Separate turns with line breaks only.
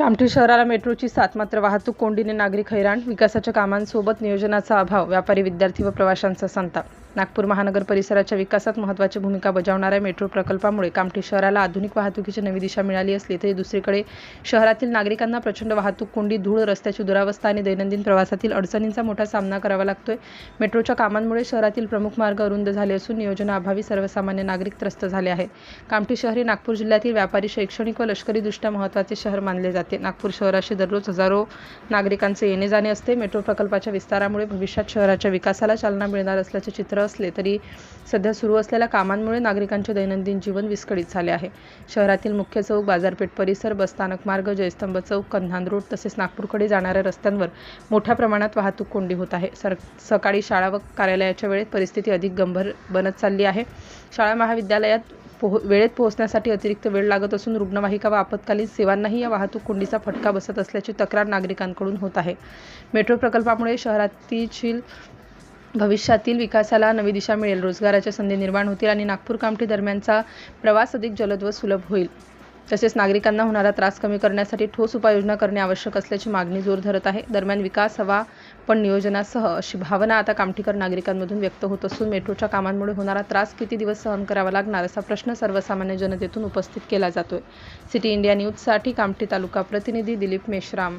कामठी शहराला मेट्रोची साथ, मात्र वाहतूक कोंडीने नागरिक हैराण. विकासाच्या कामांसोबत नियोजनाचा अभाव, व्यापारी, विद्यार्थी व प्रवाशांचा संताप. नागपूर महानगर परिसराच्या विकासात महत्त्वाची भूमिका बजावणाऱ्या मेट्रो प्रकल्पामुळे कामठी शहराला आधुनिक वाहतुकीची नवी दिशा मिळाली असली तरी दुसरीकडे शहरातील नागरिकांना प्रचंड वाहतूक कोंडी, धूळ, रस्त्याची दुरावस्था आणि दैनंदिन प्रवासातील अडचणींचा मोठा सामना करावा लागतोय. मेट्रोच्या कामांमुळे शहरातील प्रमुख मार्ग अरुंद झाले असून नियोजनाअभावी सर्वसामान्य नागरिक त्रस्त झाले आहेत. कामठी शहर हे नागपूर जिल्ह्यातील व्यापारी, शैक्षणिक व लष्करीदृष्ट्या महत्त्वाचे शहर मानले जाते. नागपूर शहराशी दररोज हजारो नागरिकांचे येणे जाणे असते. मेट्रो प्रकल्पाच्या विस्तारामुळे भविष्यात शहराच्या विकासाला चालना मिळणार असल्याचे चित्र असले तरी सध्या सुरू असलेल्या कामांमुळे नागरिकांचे दैनंदिन जीवन विस्कळीत झाले आहे. शहरातील मुख्य चौक, बाजारपेठ परिसर, बसस्थानक मार्ग, जयस्तंभ चौक, कंधान रोड तसेच नागपूरकडे जाणाऱ्या रस्त्यांवर मोठ्या प्रमाणात वाहतूक कोंडी होत आहे. सकाळी शाळा व कार्यालयाच्या वेळेत परिस्थिती अधिक गंभीर बनत चालली आहे. शाळा महाविद्यालयात वेळेत पोहोचण्यासाठी अतिरिक्त वेळ लागत असून रुग्णवाहिका व आपत्कालीन सेवांनाही या वाहतूक कोंडीचा फटका बसत असल्याची तक्रार नागरिकांकडून होत आहे. मेट्रो प्रकल्पामुळे शहरातील भविष्यातील विकासाला नवी दिशा मिळेल, रोजगाराच्या संधी निर्माण होतील आणि नागपूर कामठी दरम्यानचा प्रवास अधिक जलद व सुलभ होईल. तसेच नागरिकांना होणारा त्रास कमी करण्यासाठी ठोस उपाययोजना करणे आवश्यक असल्याची मागणी जोर धरत आहे. दरम्यान विकास हवा पण नियोजनासह अशी भावना आता कामठीकर नागरिकांमधून व्यक्त होत असून मेट्रोच्या कामांमुळे होणारा त्रास किती दिवस सहन करावा लागणार असा प्रश्न सर्वसामान्य जनतेतून उपस्थित केला जातोय. सिटी इंडिया न्यूजसाठी कामठी तालुका प्रतिनिधी दिलीप मेश्राम.